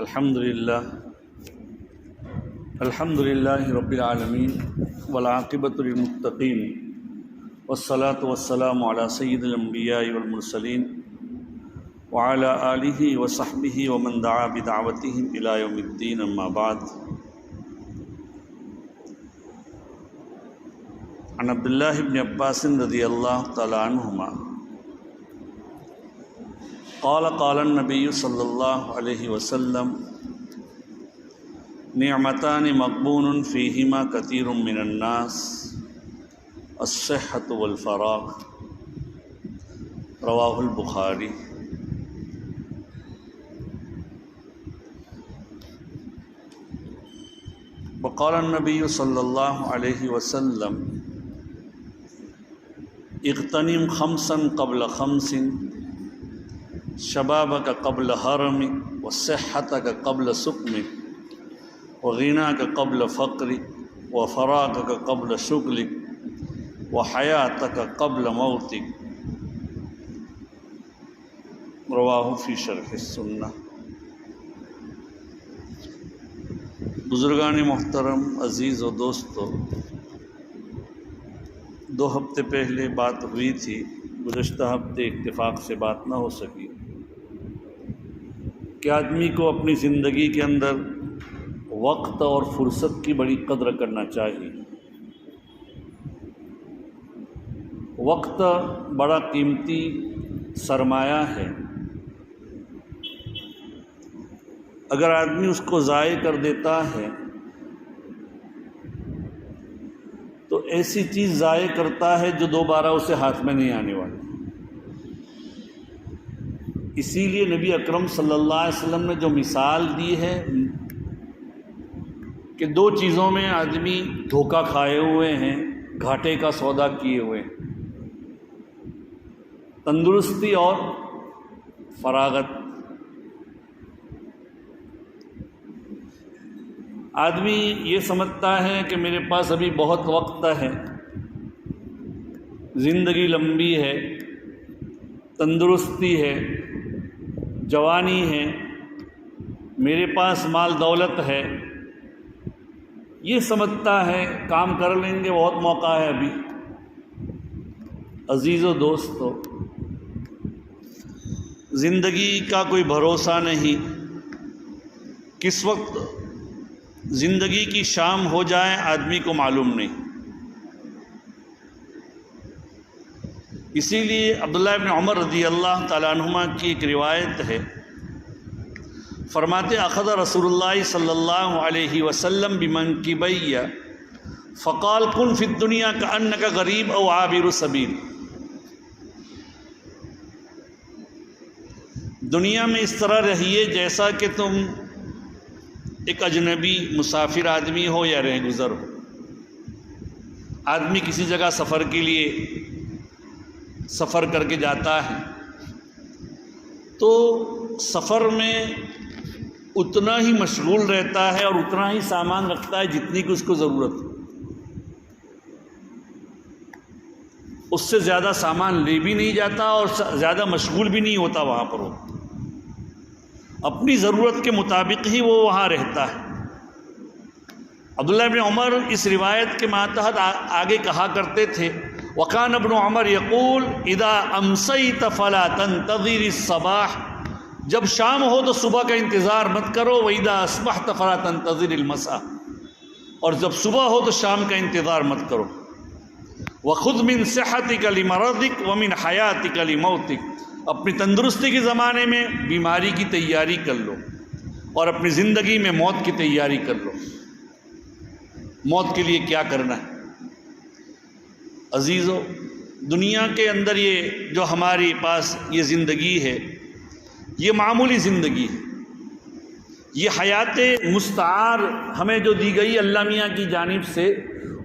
الحمد للہ رب العالمین والعاقبۃ للمتقین والصلاة والسلام علی سید الانبیاء والمرسلین وعلی آلہ وصحبہ ومن دعا بدعوتہ الی یوم الدین، اما بعد۔ عن عبداللہ بن عباس رضی اللہ تعالی عنہما قال قال النبی صلی اللہ علیہ وسلم نعمتان مغبون فیہما کثیر من الناس الصحۃ والفراغ، رواہ البخاری۔ وقال النبی صلی اللہ علیہ وسلم اغتنم خمسا قبل خمس، شبابک قبل حرمک وصحتک قبل سقمک وغناک قبل فقرک وفراغک قبل شغلک وحیاتک قبل موتک، رواہ فی شرح السنہ۔ بزرگان محترم، عزیز و دوستو، 2 ہفتے پہلے بات ہوئی تھی، گزشتہ ہفتے اتفاق سے بات نہ ہو سکی کہ آدمی کو اپنی زندگی کے اندر وقت اور فرصت کی بڑی قدر کرنا چاہیے۔ وقت بڑا قیمتی سرمایہ ہے، اگر آدمی اس کو ضائع کر دیتا ہے تو ایسی چیز ضائع کرتا ہے جو دوبارہ اسے ہاتھ میں نہیں آنے والی۔ اسی لیے نبی اکرم صلی اللہ علیہ وسلم نے جو مثال دی ہے کہ 2 چیزوں میں آدمی دھوکہ کھائے ہوئے ہیں، گھاٹے کا سودا کیے ہوئے ہیں، تندرستی اور فراغت۔ آدمی یہ سمجھتا ہے کہ میرے پاس ابھی بہت وقت ہے، زندگی لمبی ہے، تندرستی ہے، جوانی ہے، میرے پاس مال دولت ہے، یہ سمجھتا ہے کام کر لیں گے، بہت موقع ہے ابھی۔ عزیز و دوستو، زندگی کا کوئی بھروسہ نہیں، کس وقت زندگی کی شام ہو جائے آدمی کو معلوم نہیں۔ اسی لیے عبداللہ ابن عمر رضی اللہ تعالیٰ عنہما کی ایک روایت ہے، فرماتے اخذ رسول اللہ صلی اللہ علیہ وسلم بمنکبی فقال کن فی الدنیا کأنک غریب او عابر سبیل۔ دنیا میں اس طرح رہیے جیسا کہ تم ایک اجنبی مسافر آدمی ہو یا رہ گزر ہو۔ آدمی کسی جگہ سفر کے لیے سفر کر کے جاتا ہے تو سفر میں اتنا ہی مشغول رہتا ہے اور اتنا ہی سامان رکھتا ہے جتنی کہ اس کو ضرورت ہو، اس سے زیادہ سامان لے بھی نہیں جاتا اور زیادہ مشغول بھی نہیں ہوتا وہاں پر، وہ اپنی ضرورت کے مطابق ہی وہ وہاں رہتا ہے۔ عبداللہ ابن عمر اس روایت کے ماتحت آگے کہا کرتے تھے، وَكَانَ ابن عمر يقول اِذَا أَمْسَيْتَ فَلَا تَنْتَظِرِ الصَّبَاحَ، جب شام ہو تو صبح کا انتظار مت کرو، وَإِذَا أَصْبَحْتَ فَلَا تَنْتَظِرِ الْمَسَاءَ، اور جب صبح ہو تو شام کا انتظار مت کرو، وَخُذْ مِنْ صِحَّتِكَ لِمَرَضِكَ وَمِنْ حَيَاتِكَ لِمَوْتِكَ، اپنی تندرستی کے زمانے میں بیماری کی تیاری کر لو اور اپنی زندگی میں موت کی تیاری کر لو۔ موت کے لیے کیا کرنا ہے؟ عزیزو، دنیا کے اندر یہ جو ہمارے پاس یہ زندگی ہے، یہ معمولی زندگی ہے، یہ حیات مستعار ہمیں جو دی گئی اللہ میاں کی جانب سے،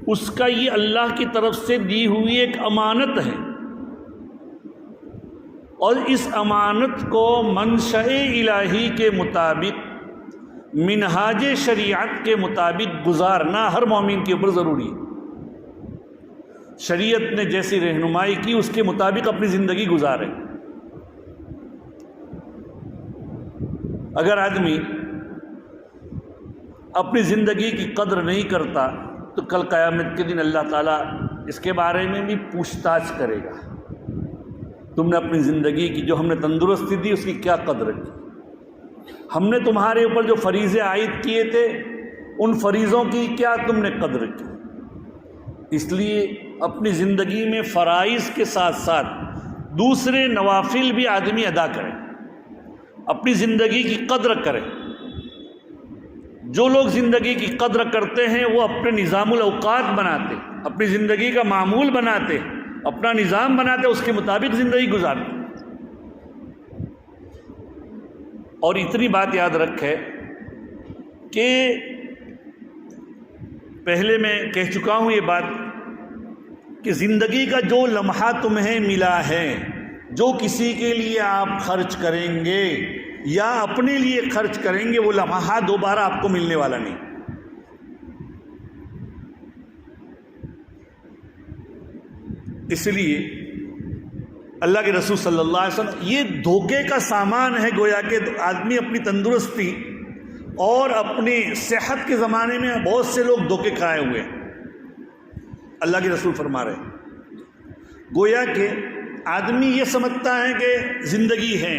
اس کا یہ اللہ کی طرف سے دی ہوئی ایک امانت ہے، اور اس امانت کو منشأ الہی کے مطابق، منہاج شریعت کے مطابق گزارنا ہر مومن کے اوپر ضروری ہے۔ شریعت نے جیسی رہنمائی کی اس کے مطابق اپنی زندگی گزارے۔ اگر آدمی اپنی زندگی کی قدر نہیں کرتا تو کل قیامت کے دن اللہ تعالیٰ اس کے بارے میں بھی پوچھ تاچھ کرے گا، تم نے اپنی زندگی کی جو ہم نے تندرستی دی اس کی کیا قدر کی، ہم نے تمہارے اوپر جو فریضے عائد کیے تھے ان فریضوں کی کیا تم نے قدر کی۔ اس لیے اپنی زندگی میں فرائض کے ساتھ ساتھ دوسرے نوافل بھی آدمی ادا کرے، اپنی زندگی کی قدر کرے۔ جو لوگ زندگی کی قدر کرتے ہیں وہ اپنے نظام الاوقات بناتے، اپنی زندگی کا معمول بناتے، اپنا نظام بناتے، اس کے مطابق زندگی گزارتے۔ اور اتنی بات یاد رکھے کہ پہلے میں کہہ چکا ہوں یہ بات کہ زندگی کا جو لمحہ تمہیں ملا ہے، جو کسی کے لیے آپ خرچ کریں گے یا اپنے لیے خرچ کریں گے، وہ لمحہ دوبارہ آپ کو ملنے والا نہیں۔ اس لیے اللہ کے رسول صلی اللہ علیہ وسلم یہ دھوکے کا سامان ہے، گویا کہ آدمی اپنی تندرستی اور اپنی صحت کے زمانے میں بہت سے لوگ دھوکے کھائے ہوئے ہیں۔ اللہ کے رسول فرما رہے ہیں گویا کہ آدمی یہ سمجھتا ہے کہ زندگی ہے،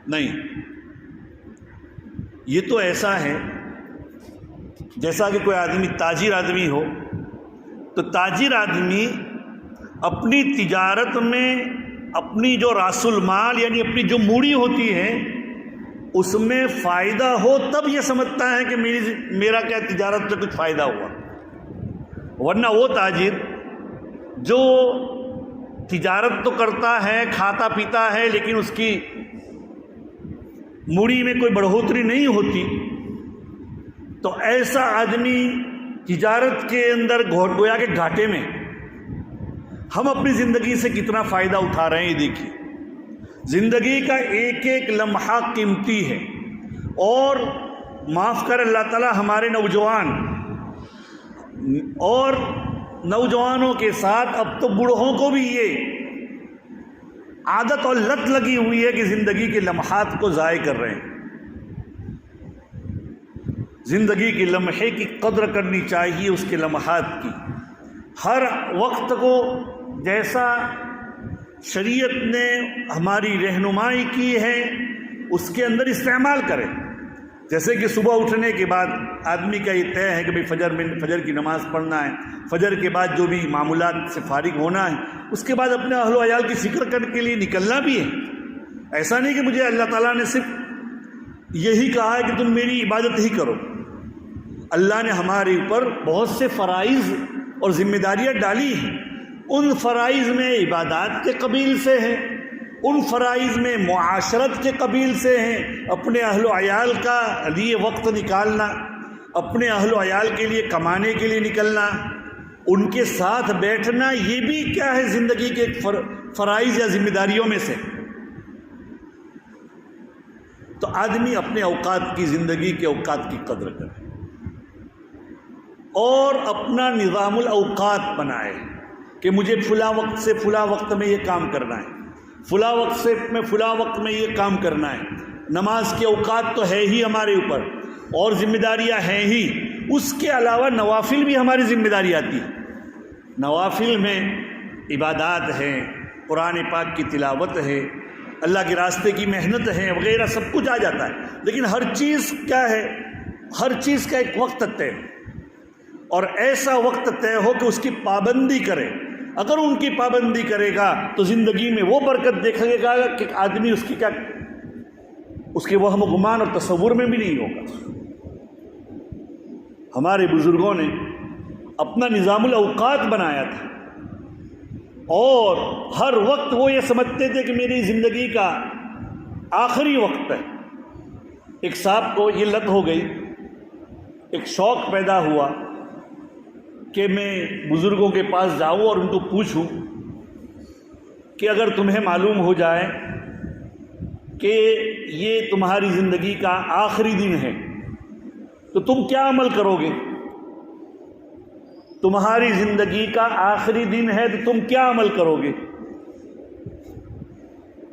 نہیں، یہ تو ایسا ہے جیسا کہ کوئی آدمی تاجر آدمی ہو، تو تاجر آدمی اپنی تجارت میں اپنی جو راس المال یعنی اپنی جو موڑی ہوتی ہے اس میں فائدہ ہو تب یہ سمجھتا ہے کہ میرا کیا تجارت سے کچھ فائدہ ہوا، ورنہ وہ تاجر جو تجارت تو کرتا ہے، کھاتا پیتا ہے، لیکن اس کی موڑی میں کوئی بڑھوتری نہیں ہوتی، تو ایسا آدمی تجارت کے اندر گویا کے گھاٹے میں۔ ہم اپنی زندگی سے کتنا فائدہ اٹھا رہے ہیں یہ دیکھیے، زندگی کا ایک ایک لمحہ قیمتی ہے، اور معاف کر اللہ تعالیٰ ہمارے نوجوان اور نوجوانوں کے ساتھ اب تو بوڑھوں کو بھی یہ عادت اور لت لگی ہوئی ہے کہ زندگی کے لمحات کو ضائع کر رہے ہیں۔ زندگی کے لمحے کی قدر کرنی چاہیے، اس کے لمحات کی، ہر وقت کو جیسا شریعت نے ہماری رہنمائی کی ہے اس کے اندر استعمال کریں۔ جیسے کہ صبح اٹھنے کے بعد آدمی کا یہ طے ہے کہ بھئی فجر کی نماز پڑھنا ہے، فجر کے بعد جو بھی معمولات سے فارغ ہونا ہے، اس کے بعد اپنے اہل و عیال کی فکر کرنے کے لیے نکلنا بھی ہے۔ ایسا نہیں کہ مجھے اللہ تعالیٰ نے صرف یہی کہا ہے کہ تم میری عبادت ہی کرو، اللہ نے ہمارے اوپر بہت سے فرائض اور ذمہ داریاں ڈالی ہیں، ان فرائض میں عبادات کے قبیل سے ہیں، ان فرائض میں معاشرت کے قبیل سے ہیں، اپنے اہل و عیال کا لیے وقت نکالنا، اپنے اہل و عیال کے لیے کمانے کے لیے نکلنا، ان کے ساتھ بیٹھنا، یہ بھی کیا ہے زندگی کے فرائض یا ذمہ داریوں میں سے۔ تو آدمی اپنے اوقات کی، زندگی کے اوقات کی قدر کرے اور اپنا نظام الاوقات بنائے کہ مجھے فلاں وقت سے فلاں وقت میں یہ کام کرنا ہے، فلاں وقت سے میں فلاں وقت میں یہ کام کرنا ہے۔ نماز کے اوقات تو ہے ہی ہمارے اوپر اور ذمہ داریاں ہیں ہی، اس کے علاوہ نوافل بھی ہماری ذمہ داری آتی ہے۔ نوافل میں عبادات ہیں، قرآن پاک کی تلاوت ہے، اللہ کے راستے کی محنت ہے وغیرہ، سب کچھ آ جاتا ہے، لیکن ہر چیز کیا ہے، ہر چیز کا ایک وقت طے، اور ایسا وقت طے ہو کہ اس کی پابندی کرے۔ اگر ان کی پابندی کرے گا تو زندگی میں وہ برکت دیکھے گا کہ آدمی اس کے وہم و گمان اور تصور میں بھی نہیں ہوگا۔ ہمارے بزرگوں نے اپنا نظام الاوقات بنایا تھا، اور ہر وقت وہ یہ سمجھتے تھے کہ میری زندگی کا آخری وقت ہے۔ ایک صاحب کو یہ لت ہو گئی، ایک شوق پیدا ہوا کہ میں بزرگوں کے پاس جاؤں اور ان کو پوچھوں کہ اگر تمہیں معلوم ہو جائے کہ یہ تمہاری زندگی کا آخری دن ہے تو تم کیا عمل کرو گے؟ تمہاری زندگی کا آخری دن ہے تو تم کیا عمل کرو گے؟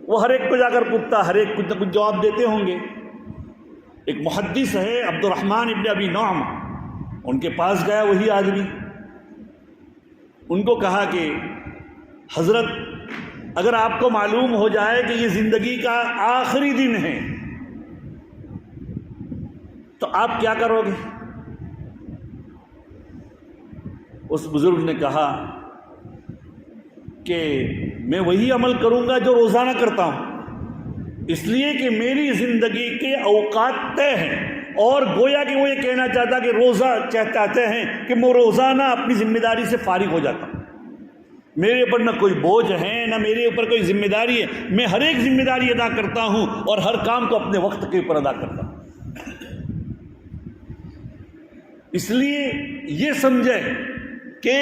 وہ ہر ایک کو جا کر پوچھتا، ہر ایک کچھ نہ کچھ جواب دیتے ہوں گے۔ ایک محدث ہے عبد الرحمن ابن ابی نعم، ان کے پاس گیا وہی آدمی، ان کو کہا کہ حضرت اگر آپ کو معلوم ہو جائے کہ یہ زندگی کا آخری دن ہے تو آپ کیا کرو گے؟ اس بزرگ نے کہا کہ میں وہی عمل کروں گا جو روزانہ کرتا ہوں، اس لیے کہ میری زندگی کے اوقات طے ہیں، اور گویا کہ وہ یہ کہنا چاہتا کہ روزہ چاہتے ہیں کہ میں روزانہ اپنی ذمہ داری سے فارغ ہو جاتا ہوں، میرے اوپر نہ کوئی بوجھ ہے نہ میرے اوپر کوئی ذمہ داری ہے، میں ہر ایک ذمہ داری ادا کرتا ہوں اور ہر کام کو اپنے وقت کے اوپر ادا کرتا ہوں۔ اس لیے یہ سمجھے کہ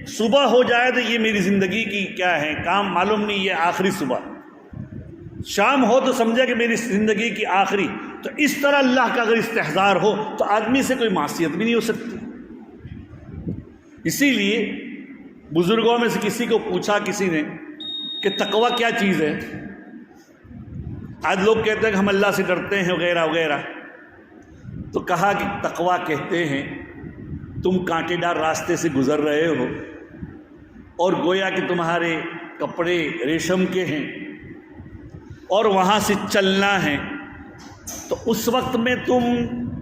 صبح ہو جائے تو یہ میری زندگی کی کیا ہے کام معلوم نہیں، یہ آخری صبح، شام ہو تو سمجھے کہ میری زندگی کی آخری۔ تو اس طرح اللہ کا اگر استحضار ہو تو آدمی سے کوئی معصیت بھی نہیں ہو سکتی۔ اسی لیے بزرگوں میں سے کسی کو پوچھا کسی نے کہ تقویٰ کیا چیز ہے؟ آج لوگ کہتے ہیں کہ ہم اللہ سے ڈرتے ہیں وغیرہ وغیرہ، تو کہا کہ تقویٰ کہتے ہیں تم کانٹے دار راستے سے گزر رہے ہو اور گویا کہ تمہارے کپڑے ریشم کے ہیں اور وہاں سے چلنا ہے، تو اس وقت میں تم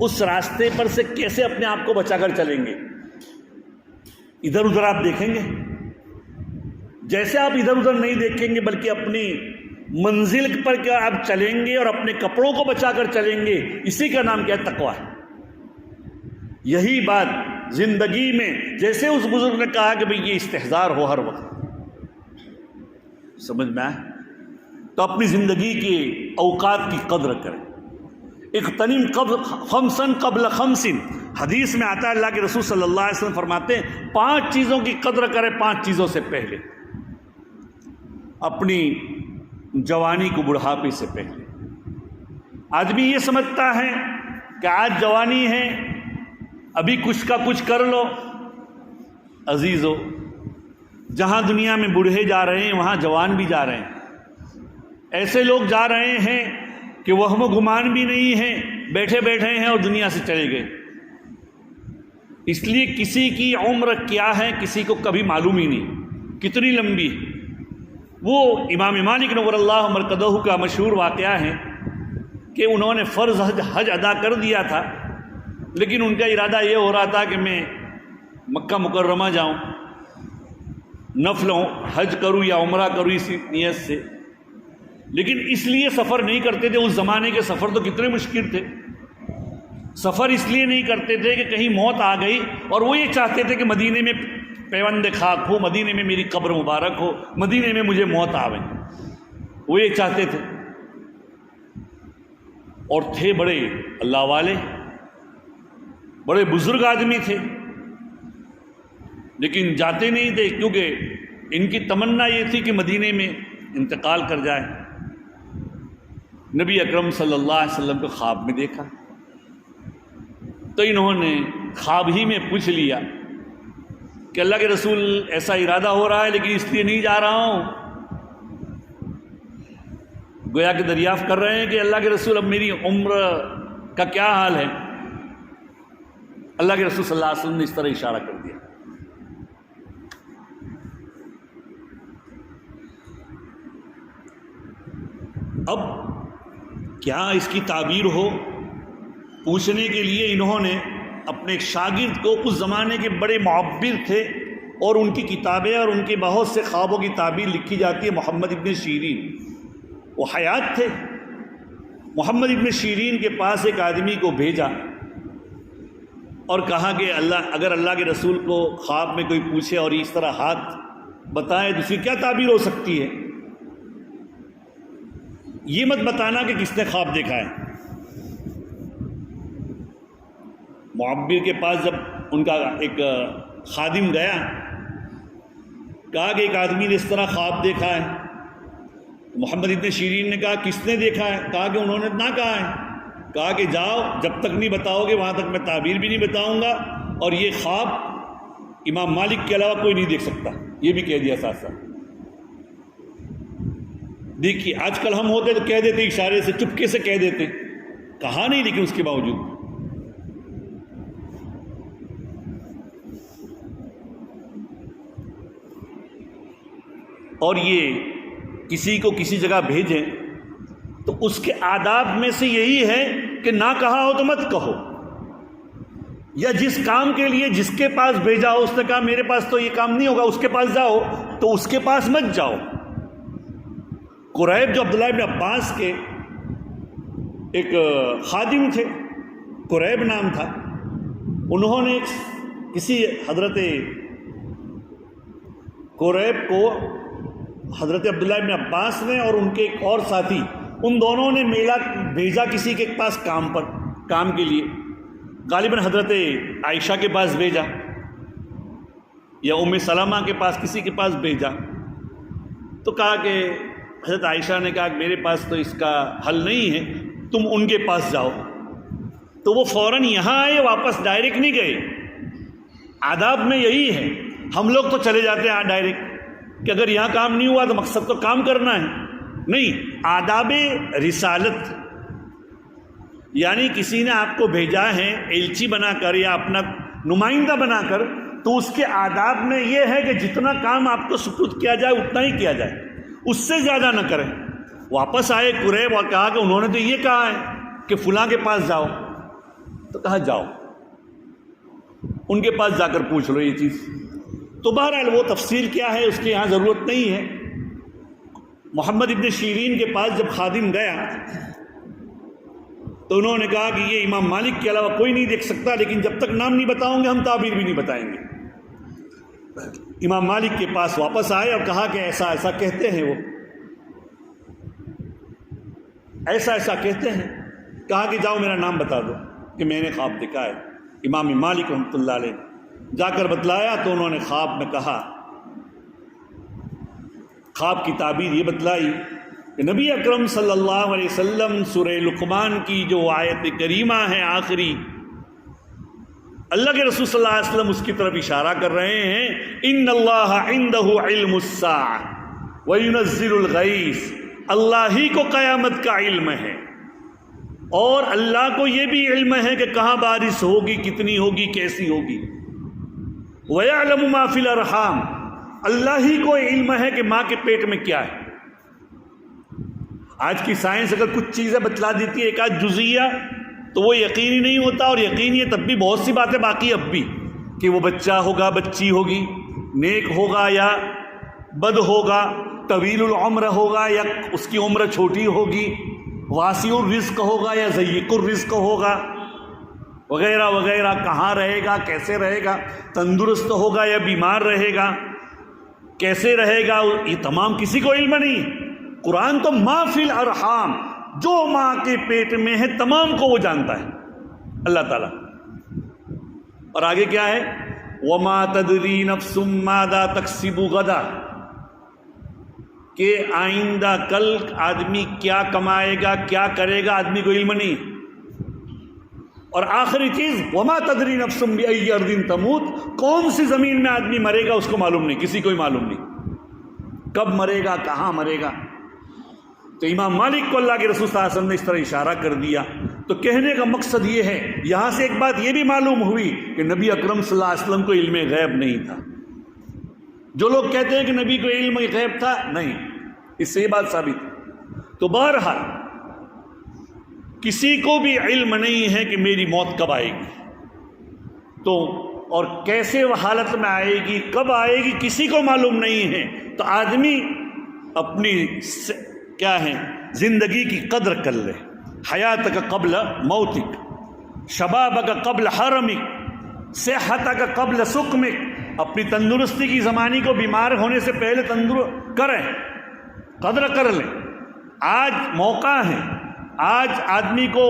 اس راستے پر سے کیسے اپنے آپ کو بچا کر چلیں گے؟ ادھر ادھر آپ دیکھیں گے، جیسے آپ ادھر ادھر نہیں دیکھیں گے بلکہ اپنی منزل پر کیا آپ چلیں گے اور اپنے کپڑوں کو بچا کر چلیں گے، اسی کا نام کیا ہے؟ تقویٰ۔ یہی بات زندگی میں جیسے اس بزرگ نے کہا کہ بھئی یہ استحضار ہو ہر وقت، سمجھ میں آئے؟ تو اپنی زندگی کے اوقات کی قدر کریں۔ اغتنم خمسن قبل خمسن، حدیث میں آتا ہے اللہ کے رسول صلی اللہ علیہ وسلم فرماتے ہیں 5 چیزوں کی قدر کرے 5 چیزوں سے پہلے، اپنی جوانی کو بڑھاپے سے پہلے۔ آدمی یہ سمجھتا ہے کہ آج جوانی ہے ابھی کچھ کا کچھ کر لو، عزیزو جہاں دنیا میں بوڑھے جا رہے ہیں وہاں جوان بھی جا رہے ہیں، ایسے لوگ جا رہے ہیں کہ وہم و گمان بھی نہیں ہے، بیٹھے بیٹھے ہیں اور دنیا سے چلے گئے۔ اس لیے کسی کی عمر کیا ہے کسی کو کبھی معلوم ہی نہیں کتنی لمبی ہے۔ وہ امام مالک نور اللہ مرقدہ کا مشہور واقعہ ہے کہ انہوں نے فرض حج ادا کر دیا تھا، لیکن ان کا ارادہ یہ ہو رہا تھا کہ میں مکہ مکرمہ جاؤں، نفل حج کروں یا عمرہ کروں اسی نیت سے، لیکن اس لیے سفر نہیں کرتے تھے۔ اس زمانے کے سفر تو کتنے مشکل تھے، سفر اس لیے نہیں کرتے تھے کہ کہیں موت آ گئی اور وہ یہ چاہتے تھے کہ مدینے میں پیوند خاک ہو، مدینے میں میری قبر مبارک ہو، مدینے میں مجھے موت آوے، وہ یہ چاہتے تھے۔ اور تھے بڑے اللہ والے، بڑے بزرگ آدمی تھے، لیکن جاتے نہیں تھے کیونکہ ان کی تمنا یہ تھی کہ مدینے میں انتقال کر جائے۔ نبی اکرم صلی اللہ علیہ وسلم کو خواب میں دیکھا تو انہوں نے خواب ہی میں پوچھ لیا کہ اللہ کے رسول ایسا ارادہ ہو رہا ہے لیکن اس لیے نہیں جا رہا ہوں۔ گویا کہ دریافت کر رہے ہیں کہ اللہ کے رسول اب میری عمر کا کیا حال ہے؟ اللہ کے رسول صلی اللہ علیہ وسلم نے اس طرح اشارہ کر دیا۔ اب کیا اس کی تعبیر ہو، پوچھنے کے لیے انہوں نے اپنے ایک شاگرد کو، اس زمانے کے بڑے معبر تھے اور ان کی کتابیں اور ان کے بہت سے خوابوں کی تعبیر لکھی جاتی ہے، محمد ابن شیرین، وہ حیات تھے۔ محمد ابن شیرین کے پاس ایک آدمی کو بھیجا اور کہا کہ اگر اللہ کے رسول کو خواب میں کوئی پوچھے اور اس طرح ہاتھ بتائے تو اس کی کیا تعبیر ہو سکتی ہے؟ یہ مت بتانا کہ کس نے خواب دیکھا ہے۔ معبر کے پاس جب ان کا ایک خادم گیا، کہا کہ ایک آدمی نے اس طرح خواب دیکھا ہے۔ محمد ابن شیرین نے کہا کس نے دیکھا ہے؟ کہا کہ انہوں نے نہ کہا ہے۔ کہا کہ جاؤ، جب تک نہیں بتاؤ گے وہاں تک میں تعبیر بھی نہیں بتاؤں گا، اور یہ خواب امام مالک کے علاوہ کوئی نہیں دیکھ سکتا، یہ بھی کہہ دیا ساتھ ساتھ۔ دیکھیے آج کل ہم ہوتے تو کہہ دیتے، اشارے سے چپکے سے کہہ دیتے کہا نہیں لیکن اس کے باوجود. اور یہ کسی کو کسی جگہ بھیجیں تو اس کے آداب میں سے یہی ہے کہ نہ کہا ہو تو مت کہو، یا جس کام کے لیے جس کے پاس بھیجا ہو اس نے کہا میرے پاس تو یہ کام نہیں ہوگا، اس کے پاس جاؤ، تو اس کے پاس مت جاؤ. قریب جو عبداللہ ابن عباس کے ایک خادم تھے، قریب نام تھا، انہوں نے کسی حضرت قریب کو حضرت عبداللہ ابن عباس نے اور ان کے ایک اور ساتھی، ان دونوں نے میلہ بھیجا کسی کے پاس کام کے لیے. غالباً حضرت عائشہ کے پاس بھیجا یا ام سلمہ کے پاس، کسی کے پاس بھیجا. تو کہا کہ حضرت عائشہ نے کہا کہ میرے پاس تو اس کا حل نہیں ہے، تم ان کے پاس جاؤ. تو وہ فوراً یہاں آئے، واپس ڈائریکٹ نہیں گئے. آداب میں یہی ہے، ہم لوگ تو چلے جاتے ہیں ڈائریکٹ کہ اگر یہاں کام نہیں ہوا تو مقصد تو کام کرنا ہے. نہیں، آداب رسالت یعنی کسی نے آپ کو بھیجا ہے ایلچی بنا کر یا اپنا نمائندہ بنا کر، تو اس کے آداب میں یہ ہے کہ جتنا کام آپ کو سپرد کیا جائے اتنا ہی کیا جائے، اس سے زیادہ نہ کریں. واپس آئے قریب اور کہا کہ انہوں نے تو یہ کہا ہے کہ فلاں کے پاس جاؤ، تو کہا جاؤ ان کے پاس جا کر پوچھ لو یہ چیز. تو بہرحال وہ تفصیل کیا ہے اس کی یہاں ضرورت نہیں ہے. محمد ابن شیرین کے پاس جب خادم گیا تو انہوں نے کہا کہ یہ امام مالک کے علاوہ کوئی نہیں دیکھ سکتا، لیکن جب تک نام نہیں بتاؤں گے ہم تعبیر بھی نہیں بتائیں گے. امام مالک کے پاس واپس آئے اور کہا کہ ایسا ایسا کہتے ہیں، وہ ایسا ایسا کہتے ہیں. کہا کہ جاؤ میرا نام بتا دو کہ میں نے خواب دیکھا ہے. امام مالک رحمۃ اللہ علیہ جا کر بتلایا تو انہوں نے خواب میں کہا، خواب کی تعبیر یہ بتلائی کہ نبی اکرم صلی اللہ علیہ وسلم سورہ لقمان کی جو آیت کریمہ ہے آخری، اللہ کے رسول صلی اللہ علیہ وسلم اس کی طرف اشارہ کر رہے ہیں، ان اللہ عنده علم الساعہ وینزل الغیث، اللہ ہی کو قیامت کا علم ہے، اور اللہ کو یہ بھی علم ہے کہ کہاں بارش ہوگی، کتنی ہوگی، کیسی ہوگی. وَيَعْلَمُ مَا فِي الْأَرْحَامِ، اللہ ہی کو علم ہے کہ ماں کے پیٹ میں کیا ہے. آج کی سائنس اگر کچھ چیزیں بتلا دیتی ہے ایک آدھ جزیہ تو وہ یقینی نہیں ہوتا، اور یقینی ہے تب بھی بہت سی باتیں باقی اب بھی، کہ وہ بچہ ہوگا، بچی ہوگی، نیک ہوگا یا بد ہوگا، طویل العمر ہوگا یا اس کی عمر چھوٹی ہوگی، واسع الرزق ہوگا یا ضیق الرزق ہوگا، وغیرہ وغیرہ، کہاں رہے گا، کیسے رہے گا، تندرست ہوگا یا بیمار رہے گا، کیسے رہے گا، یہ تمام کسی کو علم نہیں. قرآن تو ما فی الارحام، جو ماں کے پیٹ میں ہے تمام کو وہ جانتا ہے اللہ تعالیٰ. اور آگے کیا ہے، وما تدری نفس ماذا تکسب غدا، کہ آئندہ کل آدمی کیا کمائے گا، کیا کرے گا، آدمی کو علم نہیں. اور آخری چیز وما تدری نفس بأی ارض تموت، کون سی زمین میں آدمی مرے گا اس کو معلوم نہیں، کسی کو ہی معلوم نہیں کب مرے گا، کہاں مرے گا. تو امام مالک کو اللہ کے رسول صلی اللہ علیہ وسلم نے اس طرح اشارہ کر دیا. تو کہنے کا مقصد یہ ہے، یہاں سے ایک بات یہ بھی معلوم ہوئی کہ نبی اکرم صلی اللہ علیہ وسلم کو علم غیب نہیں تھا. جو لوگ کہتے ہیں کہ نبی کو علم غیب تھا، نہیں، اس سے یہ بات ثابت. تو بہرحال کسی کو بھی علم نہیں ہے کہ میری موت کب آئے گی، تو اور کیسے وہ حالت میں آئے گی، کب آئے گی، کسی کو معلوم نہیں ہے. تو آدمی اپنی کیا ہے زندگی کی قدر کر لے. حیاتک قبل موتک، شبابک قبل حرمک، صحتک قبل سقمک، اپنی تندرستی کی زمانے کو بیمار ہونے سے پہلے کریں، قدر کر لیں. آج موقع ہے، آج آدمی کو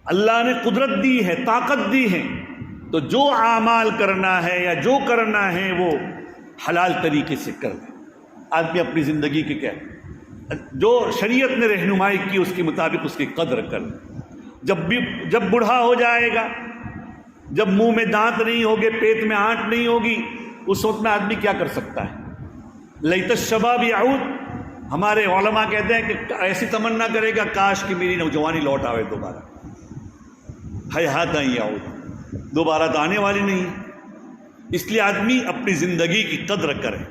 اللہ نے قدرت دی ہے، طاقت دی ہے، تو جو اعمال کرنا ہے یا جو کرنا ہے وہ حلال طریقے سے کر دیں. آدمی اپنی زندگی کے کیا جو شریعت نے رہنمائی کی اس کے مطابق اس کی قدر کر دیں. جب بوڑھا ہو جائے گا، جب منہ میں دانت نہیں ہوگے، پیٹ میں آنٹ نہیں ہوگی، اس وقت میں آدمی کیا کر سکتا ہے؟ لیت الشباب یعود، ہمارے علماء کہتے ہیں کہ ایسی تمنا کرے گا کاش کہ میری نوجوانی لوٹ آوے دوبارہ، حیات نہیں آؤ، دوبارہ تو آنے والی نہیں ہے۔ اس لیے آدمی اپنی زندگی کی قدر کرے،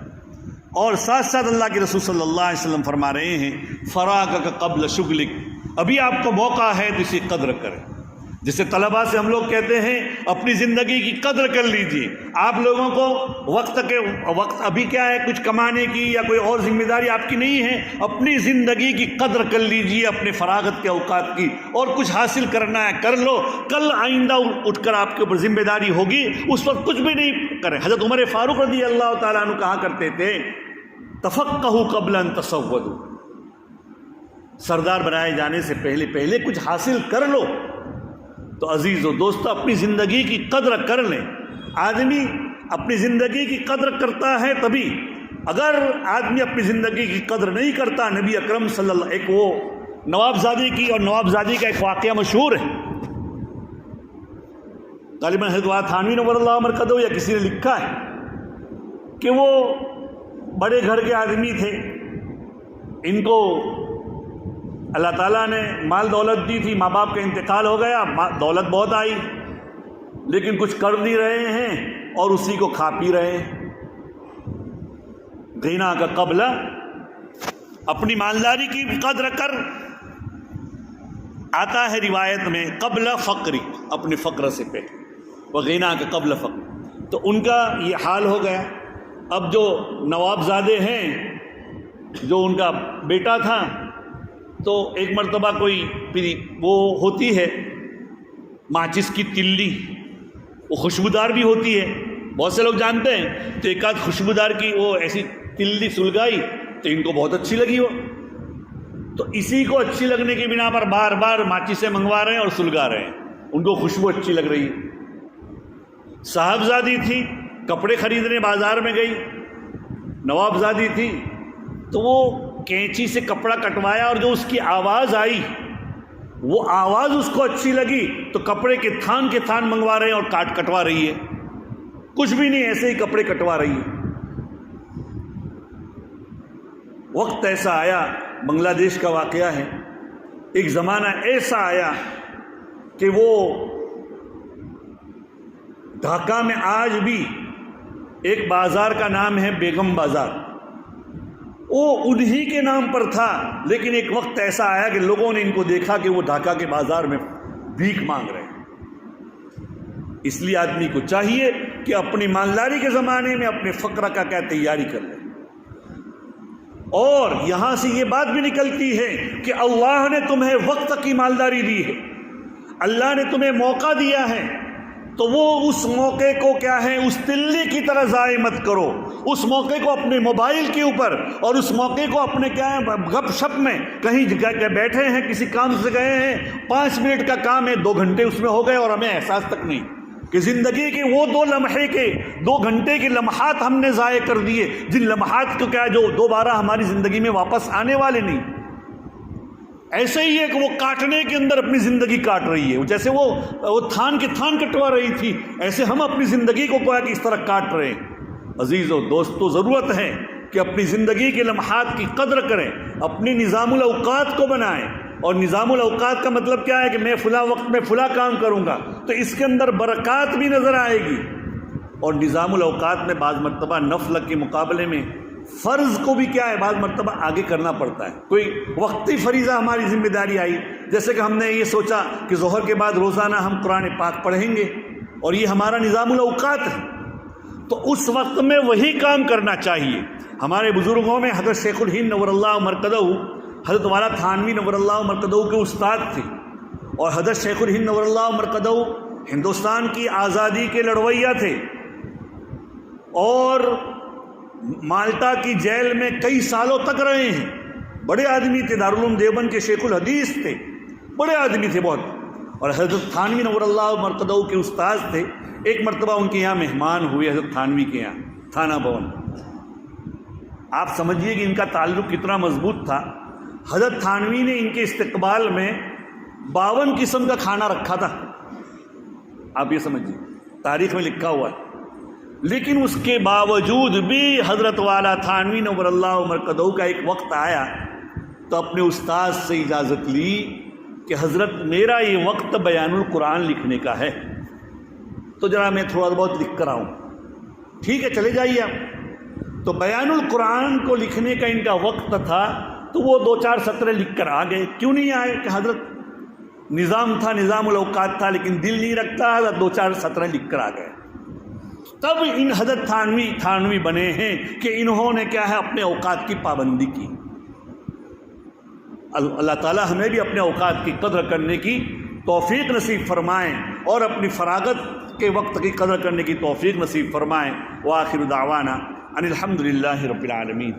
اور ساتھ ساتھ اللہ کے رسول صلی اللہ علیہ وسلم فرما رہے ہیں فراغک قبل شغلک، ابھی آپ کو موقع ہے تو اسی قدر کریں۔ جسے طلباء سے ہم لوگ کہتے ہیں اپنی زندگی کی قدر کر لیجئے، آپ لوگوں کو وقت ابھی کیا ہے، کچھ کمانے کی یا کوئی اور ذمہ داری آپ کی نہیں ہے، اپنی زندگی کی قدر کر لیجئے، اپنے فراغت کے اوقات کی، اور کچھ حاصل کرنا ہے کر لو، کل آئندہ اٹھ کر آپ کے اوپر ذمہ داری ہوگی، اس وقت کچھ بھی نہیں کریں۔ حضرت عمر فاروق رضی اللہ تعالیٰ عنہ کہا کرتے تھے تفقہوا قبل ان تسودوا، سردار بنائے جانے سے پہلے کچھ حاصل کر لو۔ تو عزیز و دوستو اپنی زندگی کی قدر کر لیں۔ آدمی اپنی زندگی کی قدر کرتا ہے تبھی، اگر آدمی اپنی زندگی کی قدر نہیں کرتا، نبی اکرم صلی اللہ، ایک وہ نوابزادی کی اور نوابزادی کا ایک واقعہ مشہور ہے، غالباً حضرت تھانوی نور اللہ مرکزہ یا کسی نے لکھا ہے کہ وہ بڑے گھر کے آدمی تھے، ان کو اللہ تعالیٰ نے مال دولت دی تھی، ماں باپ کا انتقال ہو گیا، دولت بہت آئی، لیکن کچھ کر نہیں رہے ہیں اور اسی کو کھا پی رہے ہیں۔ غنا کا قبل، اپنی مالداری کی قدر کر، آتا ہے روایت میں قبل فقری، اپنے فقر سے پہلے، وغنا کا قبل فقر۔ تو ان کا یہ حال ہو گیا۔ اب جو نوابزادے ہیں، جو ان کا بیٹا تھا، تو ایک مرتبہ کوئی وہ ہوتی ہے ماچس کی تلی، وہ خوشبودار بھی ہوتی ہے، بہت سے لوگ جانتے ہیں، تو ایک آدھ خوشبودار کی وہ ایسی تلی سلگائی تو ان کو بہت اچھی لگی وہ، تو اسی کو اچھی لگنے کی بنا پر بار بار ماچسیں منگوا رہے ہیں اور سلگا رہے ہیں، ان کو خوشبو اچھی لگ رہی ہے۔ صاحبزادی تھی، کپڑے خریدنے بازار میں گئی، نوابزادی تھی، تو وہ کینچی سے کپڑا کٹوایا اور جو اس کی آواز آئی، وہ آواز اس کو اچھی لگی، تو کپڑے کے تھان منگوا رہے ہیں اور کٹوا رہی ہے، کچھ بھی نہیں، ایسے ہی کپڑے کٹوا رہی ہے۔ وقت ایسا آیا، بنگلہ دیش کا واقعہ ہے، ایک زمانہ ایسا آیا کہ وہ ڈھاکہ میں آج بھی ایک بازار کا نام ہے بیگم بازار، وہ انہی کے نام پر تھا، لیکن ایک وقت ایسا آیا کہ لوگوں نے ان کو دیکھا کہ وہ ڈھاکہ کے بازار میں بھیک مانگ رہے ہیں۔ اس لیے آدمی کو چاہیے کہ اپنی مالداری کے زمانے میں اپنے فقر کا کیا تیاری کر لے۔ اور یہاں سے یہ بات بھی نکلتی ہے کہ اللہ نے تمہیں وقت کی مالداری دی ہے، اللہ نے تمہیں موقع دیا ہے، تو وہ اس موقع کو کیا ہے، اس تلی کی طرح ضائع مت کرو، اس موقع کو اپنے موبائل کے اوپر، اور اس موقع کو اپنے کیا ہے گپ شپ میں، کہیں بیٹھے ہیں کسی کام سے گئے ہیں، 5 منٹ کا کام ہے 2 گھنٹے اس میں ہو گئے اور ہمیں احساس تک نہیں کہ زندگی کے وہ 2 لمحے کے 2 گھنٹے کے لمحات ہم نے ضائع کر دیے، جن لمحات کو کیا جو دوبارہ ہماری زندگی میں واپس آنے والے نہیں۔ ایسے ہی ہے کہ وہ کاٹنے کے اندر اپنی زندگی کاٹ رہی ہے، جیسے وہ تھان کے تھان کٹوا رہی تھی، ایسے ہم اپنی زندگی کو کوئی کہ اس طرح کاٹ رہے ہیں۔ عزیز و دوستو، ضرورت ہے کہ اپنی زندگی کے لمحات کی قدر کریں، اپنی نظام الاوقات کو بنائیں، اور نظام الاوقات کا مطلب کیا ہے کہ میں فلاں وقت میں فلاں کام کروں گا تو اس کے اندر برکات بھی نظر آئے گی، اور نظام الاوقات میں بعض مرتبہ نفل کے مقابلے میں فرض کو بھی کیا ہے بعض مرتبہ آگے کرنا پڑتا ہے۔ کوئی وقتی فریضہ ہماری ذمہ داری آئی، جیسے کہ ہم نے یہ سوچا کہ ظہر کے بعد روزانہ ہم قرآن پاک پڑھیں گے، اور یہ ہمارا نظام الاوقات ہے، تو اس وقت میں وہی کام کرنا چاہیے۔ ہمارے بزرگوں میں حضرت شیخ الہند نور اللہ مرکزہ، حضرت والا تھانوی نور اللہ مرکزہ کے استاد تھے، اور حضرت شیخ الہند نور اللہ مرکزہ ہندوستان کی آزادی کے لڑویا تھے، اور مالٹا کی جیل میں کئی سالوں تک رہے ہیں، بڑے آدمی تھے، دارالعلوم دیوبند کے شیخ الحدیث تھے، بڑے آدمی تھے بہت، اور حضرت تھانوی نور اللہ مرکزہ کے استاد تھے۔ ایک مرتبہ ان کے یہاں مہمان ہوئے، حضرت تھانوی کے یہاں تھانہ بھون، آپ سمجھیے کہ ان کا تعلق کتنا مضبوط تھا۔ حضرت تھانوی نے ان کے استقبال میں 52 قسم کا کھانا رکھا تھا، آپ یہ سمجھیے، تاریخ میں لکھا ہوا ہے لیکن اس کے باوجود بھی حضرت والا تھانوی نور اللہ مرقدہ کا ایک وقت آیا تو اپنے استاد سے اجازت لی کہ حضرت میرا یہ وقت بیان القرآن لکھنے کا ہے، تو ذرا میں تھوڑا بہت لکھ کر آؤں۔ ٹھیک ہے چلے جائیے آپ۔ تو بیان القرآن کو لکھنے کا ان کا وقت تھا تو وہ 2-4 سطریں لکھ کر آ گئے۔ کیوں نہیں آئے کہ حضرت نظام تھا، نظام الاوقات تھا، لیکن دل نہیں رکھتا، حضرت 2-4 سطریں لکھ کر آ گئے۔ تب ان حضرت تھانوی بنے ہیں کہ انہوں نے کیا ہے اپنے اوقات کی پابندی کی۔ اللہ تعالیٰ ہمیں بھی اپنے اوقات کی قدر کرنے کی توفیق نصیب فرمائیں اور اپنی فراغت کے وقت کی قدر کرنے کی توفیق نصیب فرمائیں۔ وآخر دعوانا ان الحمد للہ رب العالمین۔